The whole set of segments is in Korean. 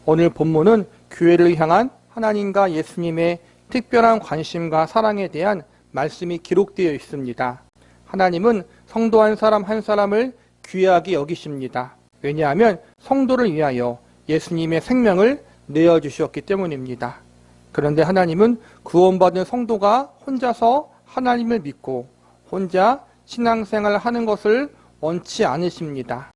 오늘 본문은 교회를 향한 하나님과 예수님의 특별한 관심과 사랑에 대한 말씀이 기록되어 있습니다. 하나님은 성도 한 사람 한 사람을 귀하게 여기십니다. 왜냐하면 성도를 위하여 예수님의 생명을 내어주셨기 때문입니다. 그런데 하나님은 구원받은 성도가 혼자서 하나님을 믿고 혼자 신앙생활을 하는 것을 원치 않으십니다.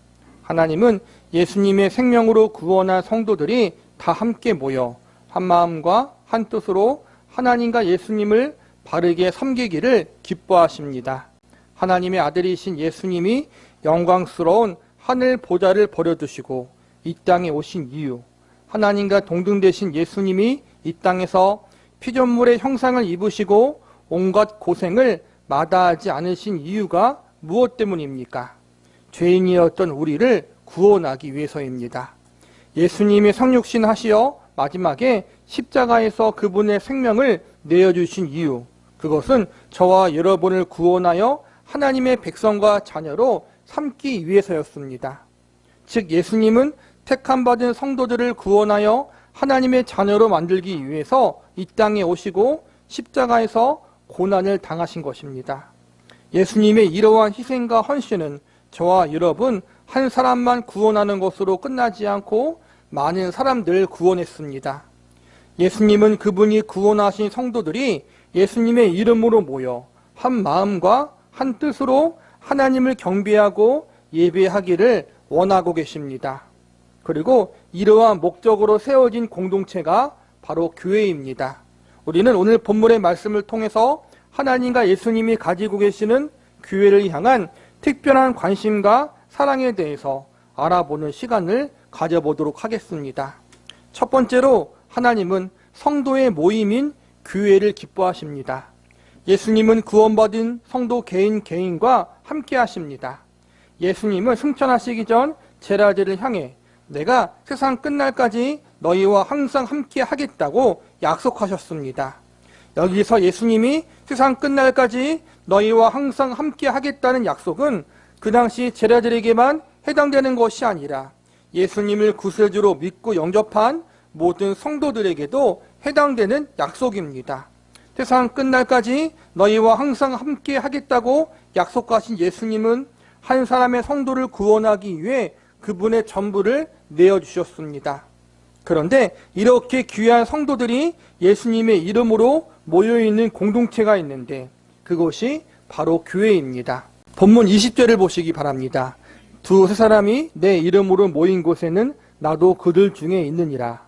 하나님은 예수님의 생명으로 구원한 성도들이 다 함께 모여 한 마음과 한 뜻으로 하나님과 예수님을 바르게 섬기기를 기뻐하십니다. 하나님의 아들이신 예수님이 영광스러운 하늘 보좌를 버려두시고 이 땅에 오신 이유, 하나님과 동등되신 예수님이 이 땅에서 피조물의 형상을 입으시고 온갖 고생을 마다하지 않으신 이유가 무엇 때문입니까? 죄인이었던 우리를 구원하기 위해서입니다. 예수님이 성육신 하시어 마지막에 십자가에서 그분의 생명을 내어주신 이유, 그것은 저와 여러분을 구원하여 하나님의 백성과 자녀로 삼기 위해서였습니다. 즉 예수님은 택함받은 성도들을 구원하여 하나님의 자녀로 만들기 위해서 이 땅에 오시고 십자가에서 고난을 당하신 것입니다. 예수님의 이러한 희생과 헌신은 저와 여러분 한 사람만 구원하는 것으로 끝나지 않고 많은 사람들을 구원했습니다. 예수님은 그분이 구원하신 성도들이 예수님의 이름으로 모여 한 마음과 한 뜻으로 하나님을 경배하고 예배하기를 원하고 계십니다. 그리고 이러한 목적으로 세워진 공동체가 바로 교회입니다. 우리는 오늘 본문의 말씀을 통해서 하나님과 예수님이 가지고 계시는 교회를 향한 특별한 관심과 사랑에 대해서 알아보는 시간을 가져보도록 하겠습니다. 첫 번째로 하나님은 성도의 모임인 교회를 기뻐하십니다. 예수님은 구원받은 성도 개인과 함께 하십니다. 예수님은 승천하시기 전 제자들을 향해 내가 세상 끝날까지 너희와 항상 함께 하겠다고 약속하셨습니다. 여기서 예수님이 세상 끝날까지 너희와 항상 함께 하겠다는 약속은 그 당시 제자들에게만 해당되는 것이 아니라 예수님을 구세주로 믿고 영접한 모든 성도들에게도 해당되는 약속입니다. 세상 끝날까지 너희와 항상 함께 하겠다고 약속하신 예수님은 한 사람의 성도를 구원하기 위해 그분의 전부를 내어주셨습니다. 그런데 이렇게 귀한 성도들이 예수님의 이름으로 모여있는 공동체가 있는데 그것이 바로 교회입니다. 본문 20절을 보시기 바랍니다. 두세 사람이 내 이름으로 모인 곳에는 나도 그들 중에 있느니라.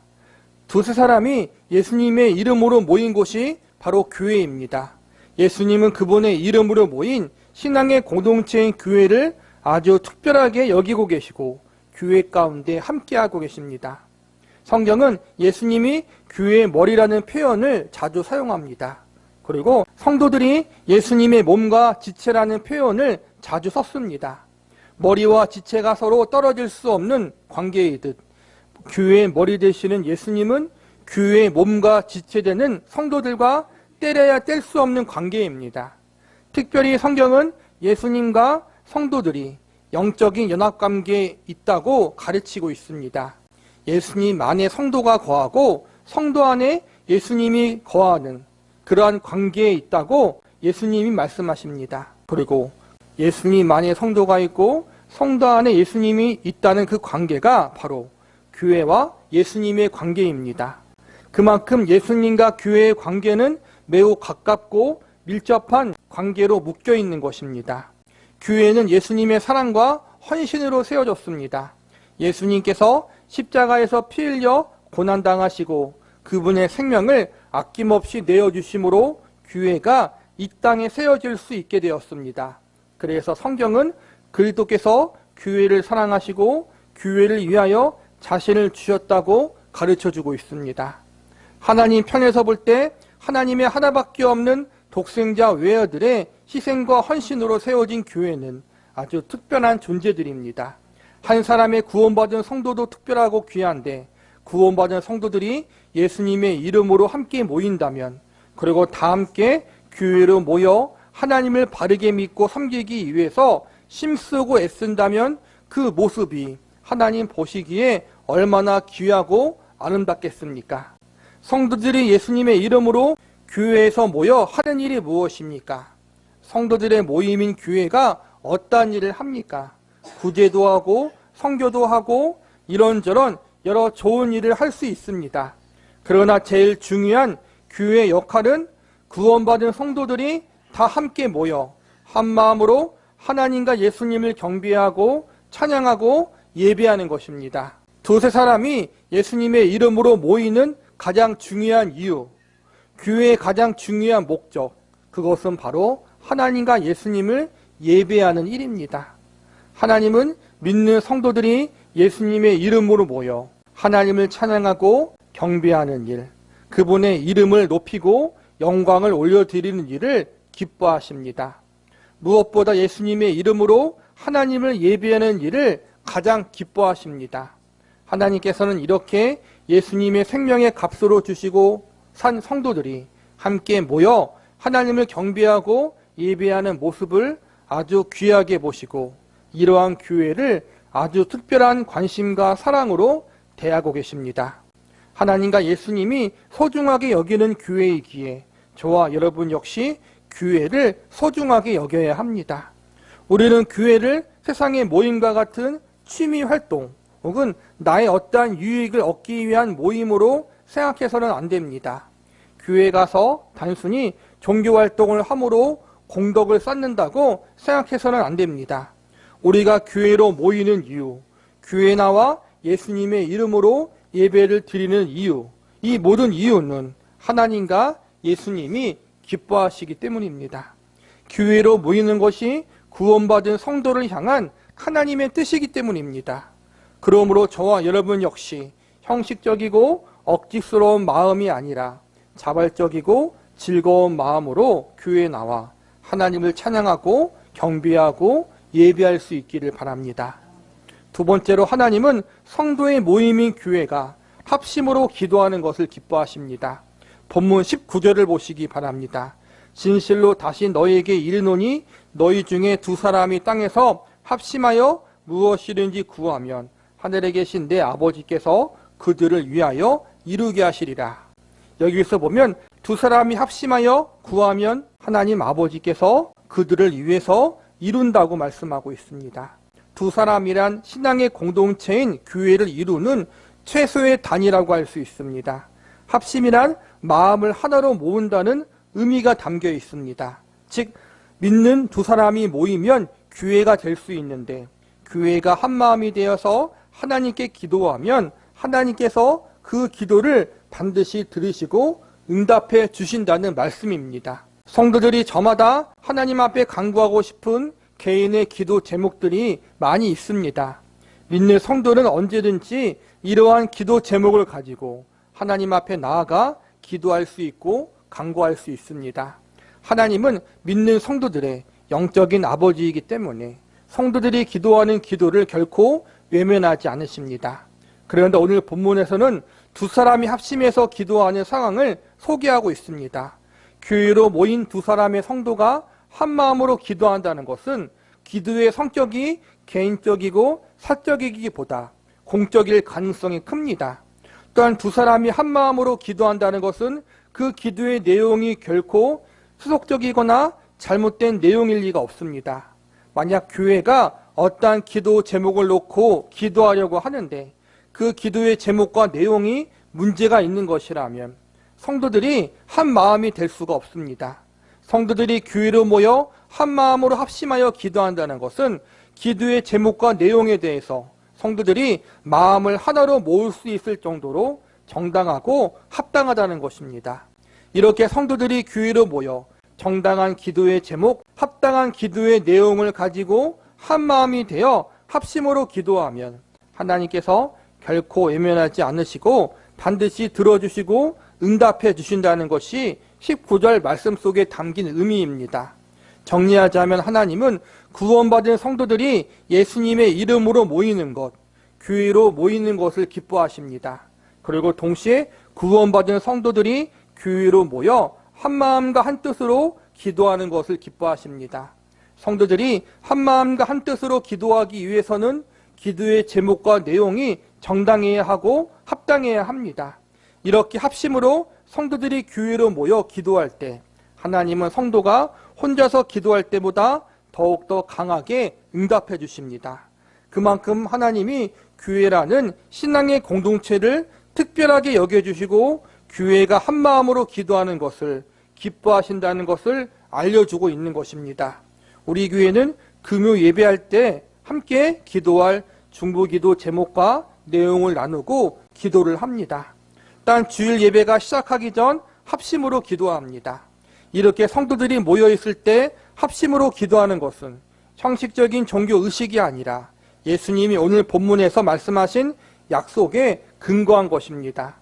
두세 사람이 예수님의 이름으로 모인 곳이 바로 교회입니다. 예수님은 그분의 이름으로 모인 신앙의 공동체인 교회를 아주 특별하게 여기고 계시고 교회 가운데 함께하고 계십니다. 성경은 예수님이 교회의 머리라는 표현을 자주 사용합니다. 그리고 성도들이 예수님의 몸과 지체라는 표현을 자주 썼습니다. 머리와 지체가 서로 떨어질 수 없는 관계이듯 교회의 머리 되시는 예수님은 교회의 몸과 지체되는 성도들과 떼려야 뗄 수 없는 관계입니다. 특별히 성경은 예수님과 성도들이 영적인 연합관계에 있다고 가르치고 있습니다. 예수님 안에 성도가 거하고 성도 안에 예수님이 거하는 그러한 관계에 있다고 예수님이 말씀하십니다. 그리고 예수님 안에 성도가 있고 성도 안에 예수님이 있다는 그 관계가 바로 교회와 예수님의 관계입니다. 그만큼 예수님과 교회의 관계는 매우 가깝고 밀접한 관계로 묶여 있는 것입니다. 교회는 예수님의 사랑과 헌신으로 세워졌습니다. 예수님께서 십자가에서 피 흘려 고난당하시고 그분의 생명을 아낌없이 내어주심으로 교회가 이 땅에 세워질 수 있게 되었습니다. 그래서 성경은 그리스도께서 교회를 사랑하시고 교회를 위하여 자신을 주셨다고 가르쳐주고 있습니다. 하나님 편에서 볼 때 하나님의 하나밖에 없는 독생자 외아들의 희생과 헌신으로 세워진 교회는 아주 특별한 존재들입니다. 한 사람의 구원받은 성도도 특별하고 귀한데 구원받은 성도들이 예수님의 이름으로 함께 모인다면 그리고 다 함께 교회로 모여 하나님을 바르게 믿고 섬기기 위해서 힘쓰고 애쓴다면 그 모습이 하나님 보시기에 얼마나 귀하고 아름답겠습니까? 성도들이 예수님의 이름으로 교회에서 모여 하는 일이 무엇입니까? 성도들의 모임인 교회가 어떠한 일을 합니까? 구제도 하고 선교도 하고 이런저런 여러 좋은 일을 할 수 있습니다. 그러나 제일 중요한 교회의 역할은 구원받은 성도들이 다 함께 모여 한 마음으로 하나님과 예수님을 경배하고 찬양하고 예배하는 것입니다. 두세 사람이 예수님의 이름으로 모이는 가장 중요한 이유, 교회의 가장 중요한 목적, 그것은 바로 하나님과 예수님을 예배하는 일입니다. 하나님은 믿는 성도들이 예수님의 이름으로 모여 하나님을 찬양하고 경배하는 일, 그분의 이름을 높이고 영광을 올려드리는 일을 기뻐하십니다. 무엇보다 예수님의 이름으로 하나님을 예배하는 일을 가장 기뻐하십니다. 하나님께서는 이렇게 예수님의 생명의 값으로 주시고 산 성도들이 함께 모여 하나님을 경배하고 예배하는 모습을 아주 귀하게 보시고 이러한 교회를 아주 특별한 관심과 사랑으로 대하고 계십니다. 하나님과 예수님이 소중하게 여기는 교회이기에 저와 여러분 역시 교회를 소중하게 여겨야 합니다. 우리는 교회를 세상의 모임과 같은 취미 활동 혹은 나의 어떠한 유익을 얻기 위한 모임으로 생각해서는 안 됩니다. 교회 가서 단순히 종교 활동을 함으로 공덕을 쌓는다고 생각해서는 안 됩니다. 우리가 교회로 모이는 이유, 교회에 나와 예수님의 이름으로 예배를 드리는 이유, 이 모든 이유는 하나님과 예수님이 기뻐하시기 때문입니다. 교회로 모이는 것이 구원받은 성도를 향한 하나님의 뜻이기 때문입니다. 그러므로 저와 여러분 역시 형식적이고 억지스러운 마음이 아니라 자발적이고 즐거운 마음으로 교회에 나와 하나님을 찬양하고 경배하고 예배할 수 있기를 바랍니다. 두 번째로 하나님은 성도의 모임인 교회가 합심으로 기도하는 것을 기뻐하십니다. 본문 19절을 보시기 바랍니다. 진실로 다시 너희에게 이르노니 너희 중에 두 사람이 땅에서 합심하여 무엇이든지 구하면 하늘에 계신 내 아버지께서 그들을 위하여 이루게 하시리라. 여기서 보면 두 사람이 합심하여 구하면 하나님 아버지께서 그들을 위해서 이룬다고 말씀하고 있습니다. 두 사람이란 신앙의 공동체인 교회를 이루는 최소의 단위라고 할 수 있습니다. 합심이란 마음을 하나로 모은다는 의미가 담겨 있습니다. 즉 믿는 두 사람이 모이면 교회가 될 수 있는데 교회가 한 마음이 되어서 하나님께 기도하면 하나님께서 그 기도를 반드시 들으시고 응답해 주신다는 말씀입니다. 성도들이 저마다 하나님 앞에 간구하고 싶은 개인의 기도 제목들이 많이 있습니다. 믿는 성도는 언제든지 이러한 기도 제목을 가지고 하나님 앞에 나아가 기도할 수 있고 간구할 수 있습니다. 하나님은 믿는 성도들의 영적인 아버지이기 때문에 성도들이 기도하는 기도를 결코 외면하지 않으십니다. 그런데 오늘 본문에서는 두 사람이 합심해서 기도하는 상황을 소개하고 있습니다. 교회로 모인 두 사람의 성도가 한 마음으로 기도한다는 것은 기도의 성격이 개인적이고 사적이기보다 공적일 가능성이 큽니다. 또한 두 사람이 한 마음으로 기도한다는 것은 그 기도의 내용이 결코 수속적이거나 잘못된 내용일 리가 없습니다. 만약 교회가 어떠한 기도 제목을 놓고 기도하려고 하는데 그 기도의 제목과 내용이 문제가 있는 것이라면 성도들이 한 마음이 될 수가 없습니다. 성도들이 교회로 모여 한 마음으로 합심하여 기도한다는 것은 기도의 제목과 내용에 대해서 성도들이 마음을 하나로 모을 수 있을 정도로 정당하고 합당하다는 것입니다. 이렇게 성도들이 교회로 모여 정당한 기도의 제목, 합당한 기도의 내용을 가지고 한 마음이 되어 합심으로 기도하면 하나님께서 결코 외면하지 않으시고 반드시 들어주시고 응답해 주신다는 것이 19절 말씀 속에 담긴 의미입니다. 정리하자면 하나님은 구원받은 성도들이 예수님의 이름으로 모이는 것, 교회로 모이는 것을 기뻐하십니다. 그리고 동시에 구원받은 성도들이 교회로 모여 한 마음과 한 뜻으로 기도하는 것을 기뻐하십니다. 성도들이 한 마음과 한 뜻으로 기도하기 위해서는 기도의 제목과 내용이 정당해야 하고 합당해야 합니다. 이렇게 합심으로 성도들이 교회로 모여 기도할 때 하나님은 성도가 혼자서 기도할 때보다 더욱더 강하게 응답해 주십니다. 그만큼 하나님이 교회라는 신앙의 공동체를 특별하게 여겨주시고 교회가 한마음으로 기도하는 것을 기뻐하신다는 것을 알려주고 있는 것입니다. 우리 교회는 금요 예배할 때 함께 기도할 중보기도 제목과 내용을 나누고 기도를 합니다. 단 주일 예배가 시작하기 전 합심으로 기도합니다. 이렇게 성도들이 모여있을 때 합심으로 기도하는 것은 형식적인 종교 의식이 아니라 예수님이 오늘 본문에서 말씀하신 약속에 근거한 것입니다.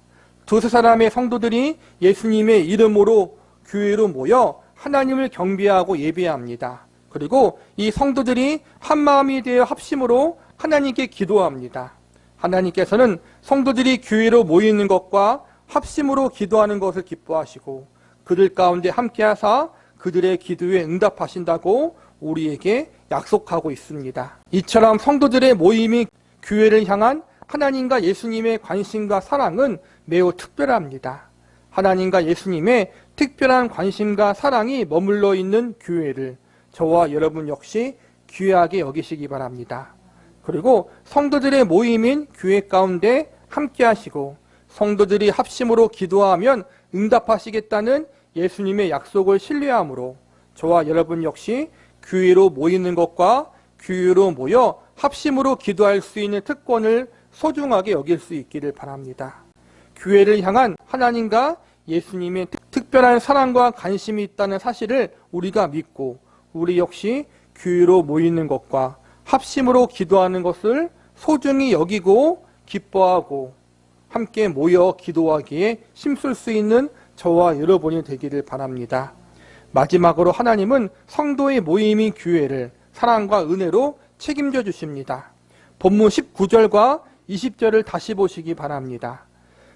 두세 사람의 성도들이 예수님의 이름으로 교회로 모여 하나님을 경배하고 예배합니다. 그리고 이 성도들이 한마음이 되어 합심으로 하나님께 기도합니다. 하나님께서는 성도들이 교회로 모이는 것과 합심으로 기도하는 것을 기뻐하시고 그들 가운데 함께하사 그들의 기도에 응답하신다고 우리에게 약속하고 있습니다. 이처럼 성도들의 모임이 교회를 향한 하나님과 예수님의 관심과 사랑은 매우 특별합니다. 하나님과 예수님의 특별한 관심과 사랑이 머물러 있는 교회를 저와 여러분 역시 귀하게 여기시기 바랍니다. 그리고 성도들의 모임인 교회 가운데 함께 하시고 성도들이 합심으로 기도하면 응답하시겠다는 예수님의 약속을 신뢰함으로 저와 여러분 역시 교회로 모이는 것과 교회로 모여 합심으로 기도할 수 있는 특권을 소중하게 여길 수 있기를 바랍니다. 교회를 향한 하나님과 예수님의 특별한 사랑과 관심이 있다는 사실을 우리가 믿고 우리 역시 교회로 모이는 것과 합심으로 기도하는 것을 소중히 여기고 기뻐하고 함께 모여 기도하기에 힘쓸 수 있는 저와 여러분이 되기를 바랍니다. 마지막으로 하나님은 성도의 모임인 교회를 사랑과 은혜로 책임져 주십니다. 본문 19절과 20절을 다시 보시기 바랍니다.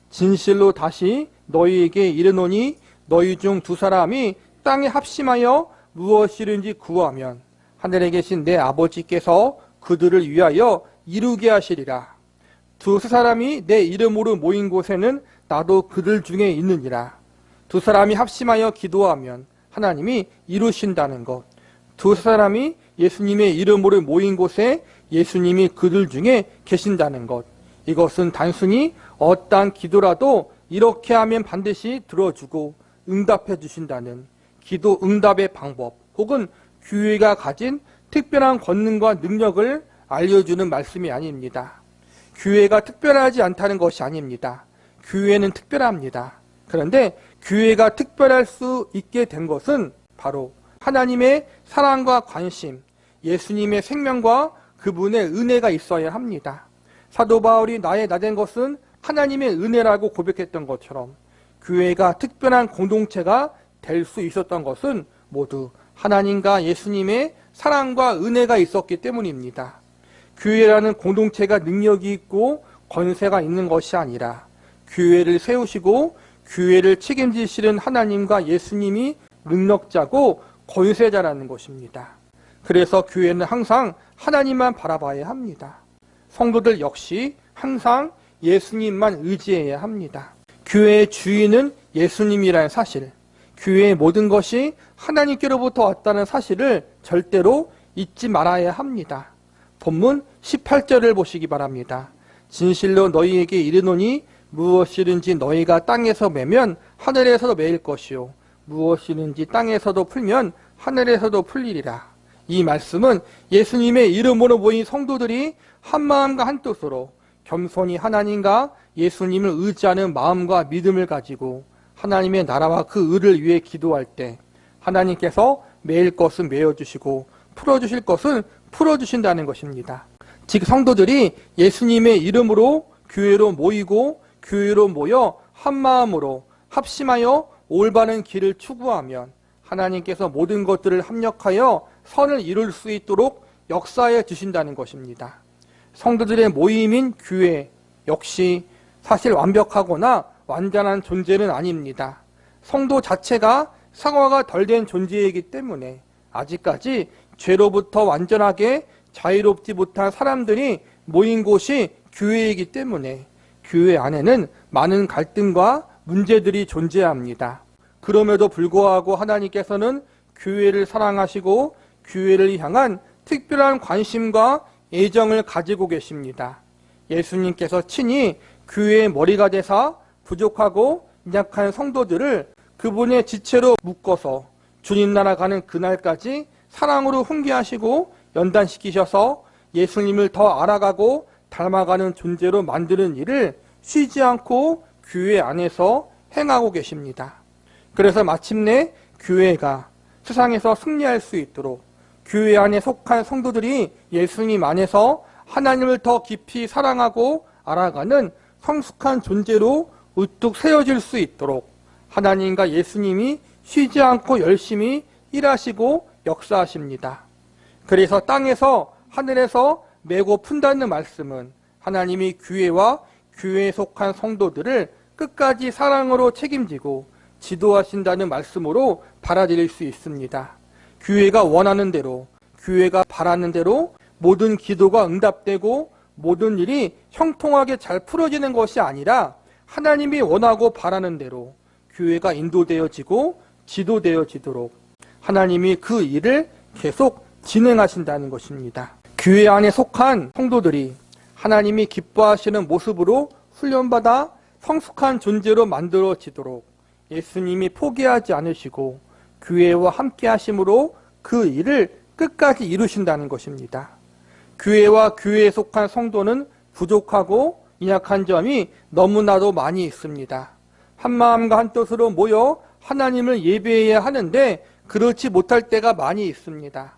진실로 다시 너희에게 이르노니 너희 중 두 사람이 땅에 합심하여 무엇이든지 구하면 하늘에 계신 내 아버지께서 그들을 위하여 이루게 하시리라. 두세 사람이 내 이름으로 모인 곳에는 나도 그들 중에 있느니라. 두 사람이 합심하여 기도하면 하나님이 이루신다는 것. 두 사람이 예수님의 이름으로 모인 곳에 예수님이 그들 중에 계신다는 것. 이것은 단순히 어떠한 기도라도 이렇게 하면 반드시 들어주고 응답해 주신다는 기도 응답의 방법 혹은 교회가 가진 특별한 권능과 능력을 알려주는 말씀이 아닙니다. 교회가 특별하지 않다는 것이 아닙니다. 교회는 특별합니다. 그런데 교회가 특별할 수 있게 된 것은 바로 하나님의 사랑과 관심, 예수님의 생명과 그분의 은혜가 있어야 합니다. 사도 바울이 나의 나된 것은 하나님의 은혜라고 고백했던 것처럼 교회가 특별한 공동체가 될 수 있었던 것은 모두 하나님과 예수님의 사랑과 은혜가 있었기 때문입니다. 교회라는 공동체가 능력이 있고 권세가 있는 것이 아니라 교회를 세우시고 교회를 책임지시는 하나님과 예수님이 능력자고 권세자라는 것입니다. 그래서 교회는 항상 하나님만 바라봐야 합니다. 성도들 역시 항상 예수님만 의지해야 합니다. 교회의 주인은 예수님이라는 사실, 교회의 모든 것이 하나님께로부터 왔다는 사실을 절대로 잊지 말아야 합니다. 본문 18절을 보시기 바랍니다. 진실로 너희에게 이르노니 무엇이든지 너희가 땅에서 매면 하늘에서도 매일 것이요 무엇이든지 땅에서도 풀면 하늘에서도 풀리리라. 이 말씀은 예수님의 이름으로 모인 성도들이 한마음과 한뜻으로 겸손히 하나님과 예수님을 의지하는 마음과 믿음을 가지고 하나님의 나라와 그 의를 위해 기도할 때 하나님께서 매일 것은 메어주시고 풀어주실 것은 풀어주신다는 것입니다. 즉 성도들이 예수님의 이름으로 교회로 모이고 교회로 모여 한마음으로 합심하여 올바른 길을 추구하면 하나님께서 모든 것들을 합력하여 선을 이룰 수 있도록 역사해 주신다는 것입니다. 성도들의 모임인 교회 역시 사실 완벽하거나 완전한 존재는 아닙니다. 성도 자체가 상화가 덜 된 존재이기 때문에 아직까지 죄로부터 완전하게 자유롭지 못한 사람들이 모인 곳이 교회이기 때문에 교회 안에는 많은 갈등과 문제들이 존재합니다. 그럼에도 불구하고 하나님께서는 교회를 사랑하시고 교회를 향한 특별한 관심과 애정을 가지고 계십니다. 예수님께서 친히 교회의 머리가 되사 부족하고 약한 성도들을 그분의 지체로 묶어서 주님 나라 가는 그날까지 사랑으로 훈계하시고 연단시키셔서 예수님을 더 알아가고 닮아가는 존재로 만드는 일을 쉬지 않고 교회 안에서 행하고 계십니다. 그래서 마침내 교회가 세상에서 승리할 수 있도록 교회 안에 속한 성도들이 예수님 안에서 하나님을 더 깊이 사랑하고 알아가는 성숙한 존재로 우뚝 세워질 수 있도록 하나님과 예수님이 쉬지 않고 열심히 일하시고 역사하십니다. 그래서 땅에서 하늘에서 메고 푼다는 말씀은 하나님이 교회와 교회에 속한 성도들을 끝까지 사랑으로 책임지고 지도하신다는 말씀으로 받아들일 수 있습니다. 교회가 원하는 대로, 교회가 바라는 대로 모든 기도가 응답되고 모든 일이 형통하게 잘 풀어지는 것이 아니라 하나님이 원하고 바라는 대로 교회가 인도되어지고 지도되어지도록 하나님이 그 일을 계속 진행하신다는 것입니다. 교회 안에 속한 성도들이 하나님이 기뻐하시는 모습으로 훈련받아 성숙한 존재로 만들어지도록 예수님이 포기하지 않으시고 교회와 함께 하심으로 그 일을 끝까지 이루신다는 것입니다. 교회와 교회에 속한 성도는 부족하고 연약한 점이 너무나도 많이 있습니다. 한마음과 한뜻으로 모여 하나님을 예배해야 하는데 그렇지 못할 때가 많이 있습니다.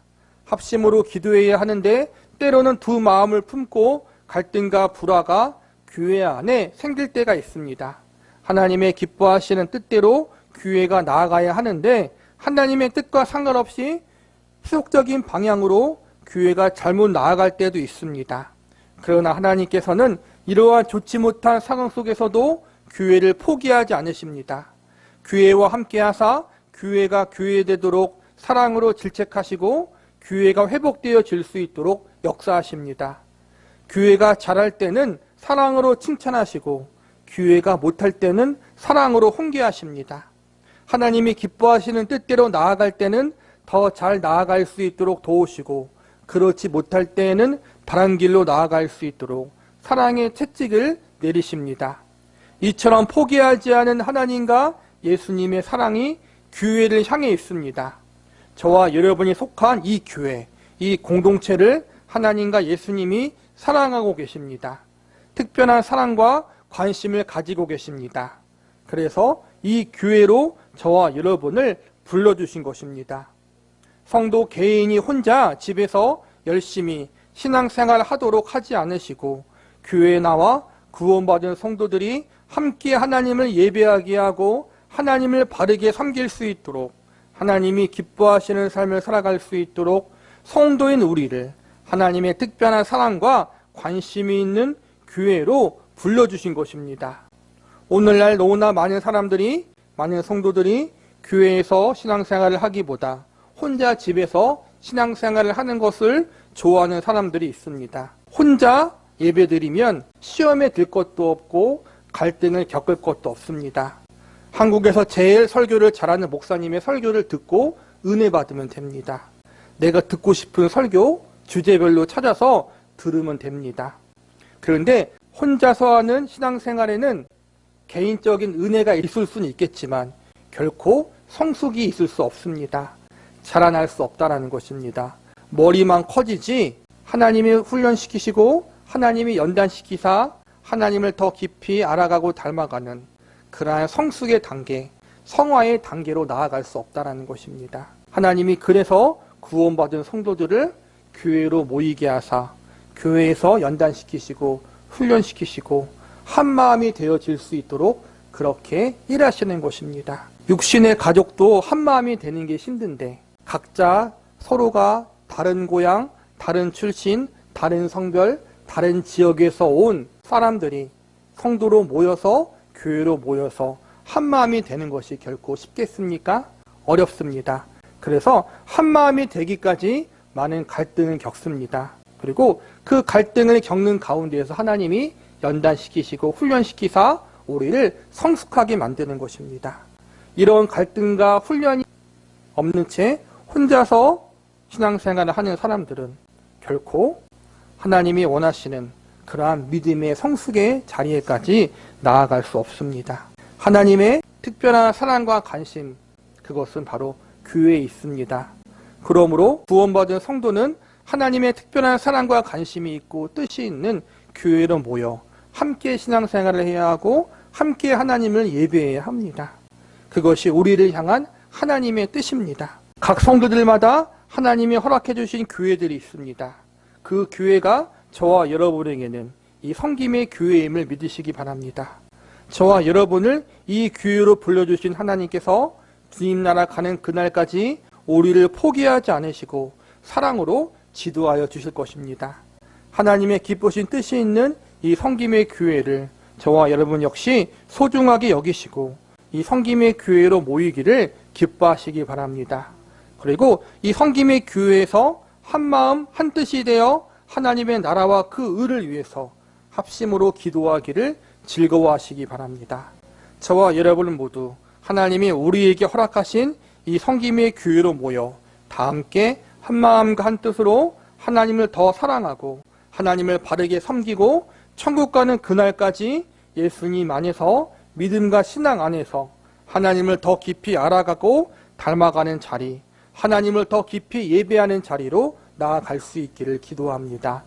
합심으로 기도해야 하는데 때로는 두 마음을 품고 갈등과 불화가 교회 안에 생길 때가 있습니다. 하나님의 기뻐하시는 뜻대로 교회가 나아가야 하는데 하나님의 뜻과 상관없이 세속적인 방향으로 교회가 잘못 나아갈 때도 있습니다. 그러나 하나님께서는 이러한 좋지 못한 상황 속에서도 교회를 포기하지 않으십니다. 교회와 함께 하사 교회가 교회되도록 사랑으로 질책하시고 교회가 회복되어질 수 있도록 역사하십니다. 교회가 잘할 때는 사랑으로 칭찬하시고 교회가 못할 때는 사랑으로 훈계하십니다. 하나님이 기뻐하시는 뜻대로 나아갈 때는 더 잘 나아갈 수 있도록 도우시고 그렇지 못할 때에는 바른 길로 나아갈 수 있도록 사랑의 채찍을 내리십니다. 이처럼 포기하지 않은 하나님과 예수님의 사랑이 교회를 향해 있습니다. 저와 여러분이 속한 이 교회, 이 공동체를 하나님과 예수님이 사랑하고 계십니다. 특별한 사랑과 관심을 가지고 계십니다. 그래서 이 교회로 저와 여러분을 불러주신 것입니다. 성도 개인이 혼자 집에서 열심히 신앙생활을 하도록 하지 않으시고 교회에 나와 구원받은 성도들이 함께 하나님을 예배하게 하고 하나님을 바르게 섬길 수 있도록 하나님이 기뻐하시는 삶을 살아갈 수 있도록 성도인 우리를 하나님의 특별한 사랑과 관심이 있는 교회로 불러주신 것입니다. 오늘날 너무나 많은 사람들이, 많은 성도들이 교회에서 신앙생활을 하기보다 혼자 집에서 신앙생활을 하는 것을 좋아하는 사람들이 있습니다. 혼자 예배드리면 시험에 들 것도 없고 갈등을 겪을 것도 없습니다. 한국에서 제일 설교를 잘하는 목사님의 설교를 듣고 은혜 받으면 됩니다. 내가 듣고 싶은 설교 주제별로 찾아서 들으면 됩니다. 그런데 혼자서 하는 신앙생활에는 개인적인 은혜가 있을 수는 있겠지만 결코 성숙이 있을 수 없습니다. 자라날 수 없다는 것입니다. 머리만 커지지 하나님이 훈련시키시고 하나님이 연단시키사 하나님을 더 깊이 알아가고 닮아가는 그러한 성숙의 단계, 성화의 단계로 나아갈 수 없다는 것입니다. 하나님이 그래서 구원받은 성도들을 교회로 모이게 하사 교회에서 연단시키시고 훈련시키시고 한마음이 되어질 수 있도록 그렇게 일하시는 것입니다. 육신의 가족도 한마음이 되는 게 힘든데 각자 서로가 다른 고향, 다른 출신, 다른 성별, 다른 지역에서 온 사람들이 성도로 모여서 교회로 모여서 한마음이 되는 것이 결코 쉽겠습니까? 어렵습니다. 그래서 한마음이 되기까지 많은 갈등을 겪습니다. 그리고 그 갈등을 겪는 가운데에서 하나님이 연단시키시고 훈련시키사 우리를 성숙하게 만드는 것입니다. 이런 갈등과 훈련이 없는 채 혼자서 신앙생활을 하는 사람들은 결코 하나님이 원하시는 그러한 믿음의 성숙의 자리에까지 나아갈 수 없습니다. 하나님의 특별한 사랑과 관심, 그것은 바로 교회에 있습니다. 그러므로 구원받은 성도는 하나님의 특별한 사랑과 관심이 있고 뜻이 있는 교회로 모여 함께 신앙생활을 해야 하고 함께 하나님을 예배해야 합니다. 그것이 우리를 향한 하나님의 뜻입니다. 각 성도들마다 하나님이 허락해 주신 교회들이 있습니다. 그 교회가 저와 여러분에게는 이 성김의 교회임을 믿으시기 바랍니다. 저와 여러분을 이 교회로 불러주신 하나님께서 주님 나라 가는 그날까지 우리를 포기하지 않으시고 사랑으로 지도하여 주실 것입니다. 하나님의 기쁘신 뜻이 있는 이 성김의 교회를 저와 여러분 역시 소중하게 여기시고 이 성김의 교회로 모이기를 기뻐하시기 바랍니다. 그리고 이 성김의 교회에서 한마음 한뜻이 되어 하나님의 나라와 그 의를 위해서 합심으로 기도하기를 즐거워하시기 바랍니다. 저와 여러분 모두 하나님이 우리에게 허락하신 이 성김의 교회로 모여 다 함께 한마음과 한뜻으로 하나님을 더 사랑하고 하나님을 바르게 섬기고 천국 가는 그날까지 예수님 안에서 믿음과 신앙 안에서 하나님을 더 깊이 알아가고 닮아가는 자리, 하나님을 더 깊이 예배하는 자리로 나아갈 수 있기를 기도합니다.